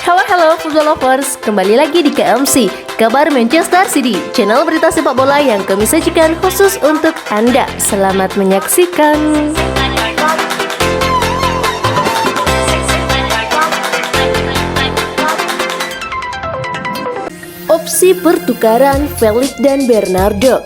Halo football lovers, kembali lagi di KMC, Kabar Manchester City, channel berita sepak bola yang kami sajikan khusus untuk Anda. Selamat menyaksikan. Opsi pertukaran Felix dan Bernardo.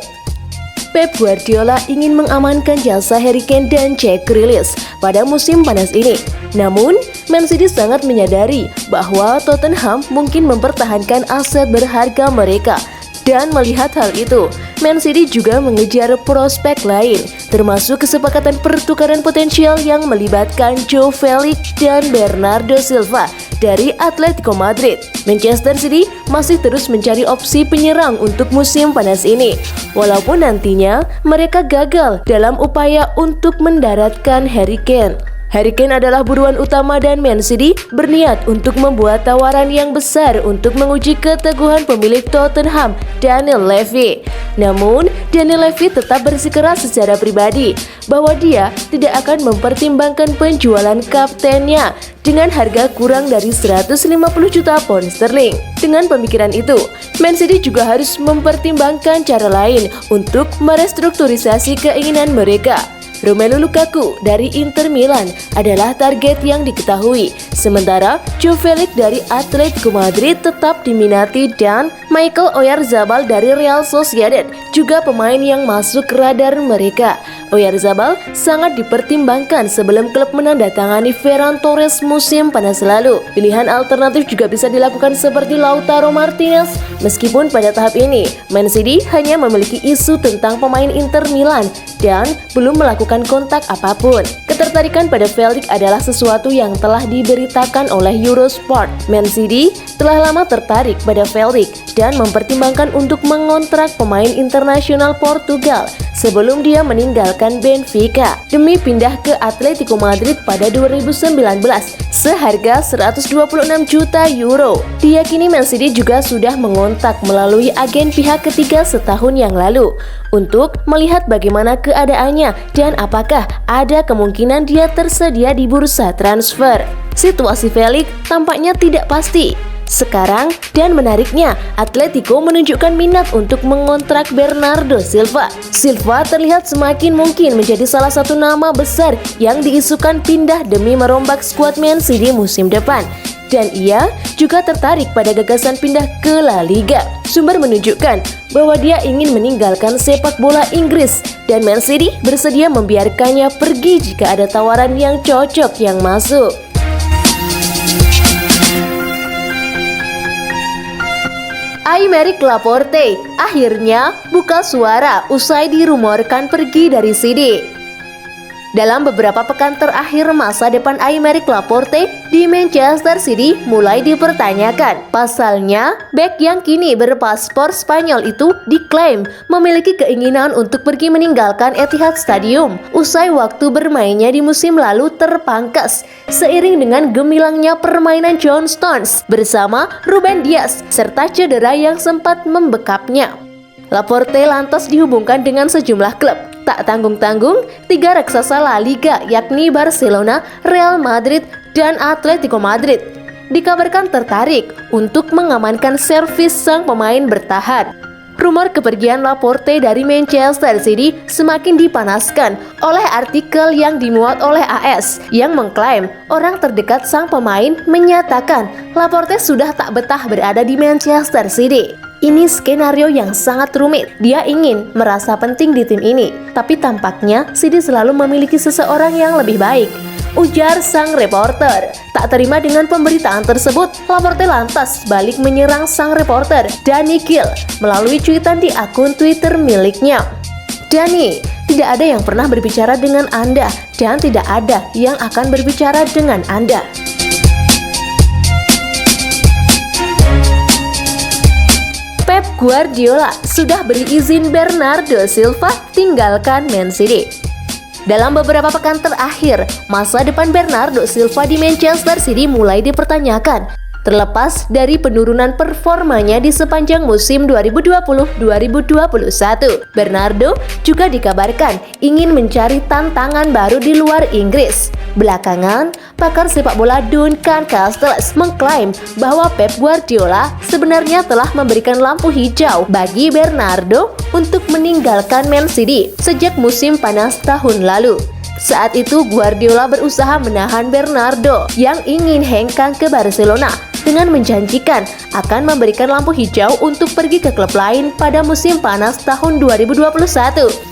Pep Guardiola ingin mengamankan jasa Harry Kane dan Jack Grealish pada musim panas ini. Namun, Man City sangat menyadari bahwa Tottenham mungkin mempertahankan aset berharga mereka. Dan melihat hal itu, Man City juga mengejar prospek lain, termasuk kesepakatan pertukaran potensial yang melibatkan Joao Felix dan Bernardo Silva dari Atletico Madrid. Manchester City masih terus mencari opsi penyerang untuk musim panas ini, walaupun nantinya mereka gagal dalam upaya untuk mendaratkan Harry Kane. Harry Kane adalah buruan utama dan Man City berniat untuk membuat tawaran yang besar untuk menguji keteguhan pemilik Tottenham, Daniel Levy. Namun, Daniel Levy tetap bersikeras secara pribadi bahwa dia tidak akan mempertimbangkan penjualan kaptennya dengan harga kurang dari 150 juta pound sterling. Dengan pemikiran itu, Man City juga harus mempertimbangkan cara lain untuk merestrukturisasi keinginan mereka. Romelu Lukaku dari Inter Milan adalah target yang diketahui, sementara Joao Felix dari Atletico Madrid tetap diminati dan Michael Oyarzabal dari Real Sociedad juga pemain yang masuk radar mereka. Oyarzabal sangat dipertimbangkan sebelum klub menandatangani Ferran Torres musim panas lalu. Pilihan alternatif juga bisa dilakukan seperti Lautaro Martinez. Meskipun pada tahap ini, Man City hanya memiliki isu tentang pemain Inter Milan dan belum melakukan kontak apapun. Ketertarikan pada Felix adalah sesuatu yang telah diberitakan oleh Eurosport. Man City telah lama tertarik pada Felix dan mempertimbangkan untuk mengontrak pemain internasional Portugal sebelum dia meninggalkan Benfica demi pindah ke Atletico Madrid pada 2019 seharga 126 juta euro. Diyakini Man City juga sudah mengontak melalui agen pihak ketiga setahun yang lalu untuk melihat bagaimana keadaannya dan apakah ada kemungkinan dia tersedia di bursa transfer. Situasi Felix tampaknya tidak pasti sekarang, dan menariknya, Atletico menunjukkan minat untuk mengontrak Bernardo Silva. Silva terlihat semakin mungkin menjadi salah satu nama besar yang diisukan pindah demi merombak skuad Man City musim depan. Dan ia juga tertarik pada gagasan pindah ke La Liga. Sumber menunjukkan bahwa dia ingin meninggalkan sepak bola Inggris dan Man City bersedia membiarkannya pergi jika ada tawaran yang cocok yang masuk. Aymeric Laporte akhirnya buka suara usai dirumorkan pergi dari City. Dalam beberapa pekan terakhir, masa depan Aymeric Laporte di Manchester City mulai dipertanyakan. Pasalnya, bek yang kini berpaspor Spanyol itu diklaim memiliki keinginan untuk pergi meninggalkan Etihad Stadium usai waktu bermainnya di musim lalu terpangkas seiring dengan gemilangnya permainan John Stones bersama Ruben Dias serta cedera yang sempat membekapnya. Laporte lantas dihubungkan dengan sejumlah klub. Tak tanggung-tanggung, 3 raksasa La Liga yakni Barcelona, Real Madrid, dan Atletico Madrid dikabarkan tertarik untuk mengamankan servis sang pemain bertahan. Rumor kepergian Laporte dari Manchester City semakin dipanaskan oleh artikel yang dimuat oleh AS yang mengklaim orang terdekat sang pemain menyatakan Laporte sudah tak betah berada di Manchester City. Ini skenario yang sangat rumit. Dia ingin merasa penting di tim ini, tapi tampaknya City selalu memiliki seseorang yang lebih baik, ujar sang reporter. Tak terima dengan pemberitaan tersebut, Laporte lantas balik menyerang sang reporter, Danny Gill, melalui cuitan di akun Twitter miliknya. Danny, tidak ada yang pernah berbicara dengan Anda, dan tidak ada yang akan berbicara dengan Anda. Pep Guardiola sudah beri izin Bernardo Silva tinggalkan Man City. Dalam beberapa pekan terakhir, masa depan Bernardo Silva di Manchester City mulai dipertanyakan. Terlepas dari penurunan performanya di sepanjang musim 2020-2021, Bernardo juga dikabarkan ingin mencari tantangan baru di luar Inggris. Belakangan, pakar sepak bola Duncan Castells mengklaim bahwa Pep Guardiola sebenarnya telah memberikan lampu hijau bagi Bernardo untuk meninggalkan Man City sejak musim panas tahun lalu. Saat itu Guardiola berusaha menahan Bernardo yang ingin hengkang ke Barcelona dengan menjanjikan akan memberikan lampu hijau untuk pergi ke klub lain pada musim panas tahun 2021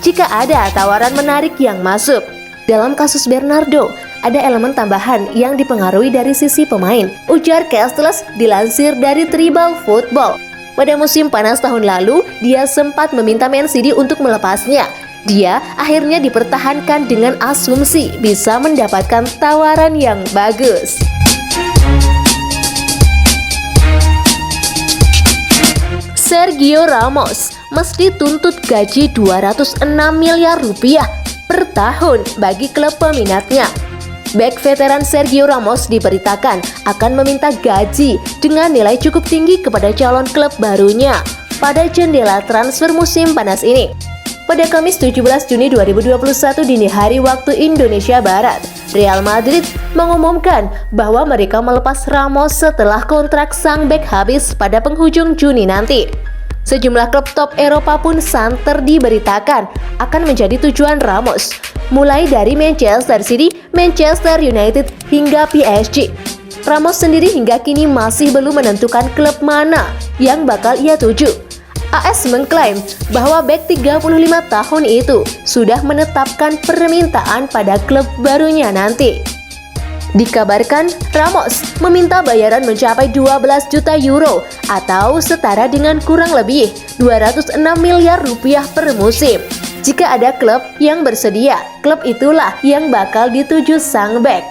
jika ada tawaran menarik yang masuk. Dalam kasus Bernardo, ada elemen tambahan yang dipengaruhi dari sisi pemain, ujar Castells dilansir dari Tribal Football. Pada musim panas tahun lalu, dia sempat meminta Man City untuk melepasnya. Dia akhirnya dipertahankan dengan asumsi bisa mendapatkan tawaran yang bagus. Sergio Ramos mesti tuntut gaji 206 miliar rupiah per tahun bagi klub peminatnya. Bek veteran Sergio Ramos diberitakan akan meminta gaji dengan nilai cukup tinggi kepada calon klub barunya pada jendela transfer musim panas ini. Pada Kamis 17 Juni 2021 dini hari waktu Indonesia Barat, Real Madrid mengumumkan bahwa mereka melepas Ramos setelah kontrak sang bek habis pada penghujung Juni nanti. Sejumlah klub top Eropa pun santer diberitakan akan menjadi tujuan Ramos, mulai dari Manchester City, Manchester United hingga PSG. Ramos sendiri hingga kini masih belum menentukan klub mana yang bakal ia tuju. AS mengklaim bahwa bek 35 tahun itu sudah menetapkan permintaan pada klub barunya nanti. Dikabarkan Ramos meminta bayaran mencapai 12 juta euro atau setara dengan kurang lebih 206 miliar rupiah per musim. Jika ada klub yang bersedia, klub itulah yang bakal dituju sang bek.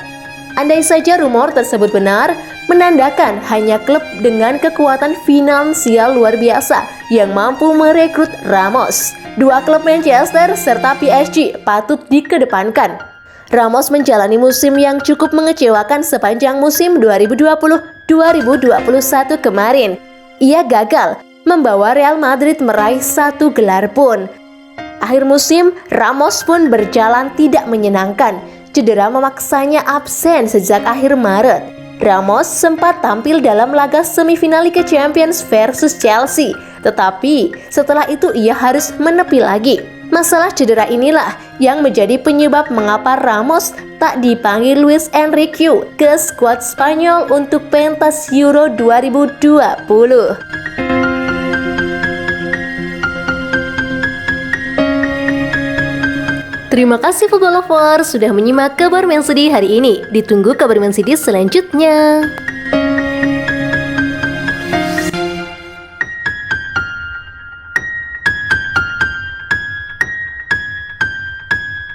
Andai saja rumor tersebut benar, menandakan hanya klub dengan kekuatan finansial luar biasa yang mampu merekrut Ramos. Dua klub Manchester serta PSG patut dikedepankan. Ramos menjalani musim yang cukup mengecewakan sepanjang musim 2020-2021 kemarin. Ia gagal membawa Real Madrid meraih satu gelar pun. Akhir musim, Ramos pun berjalan tidak menyenangkan. Cedera memaksanya absen sejak akhir Maret. Ramos sempat tampil dalam laga semifinal Liga Champions versus Chelsea, tetapi setelah itu ia harus menepi lagi. Masalah cedera inilah yang menjadi penyebab mengapa Ramos tak dipanggil Luis Enrique ke skuad Spanyol untuk pentas Euro 2020. Terima kasih football lovers sudah menyimak kabar Man City hari ini. Ditunggu kabar Man City selanjutnya.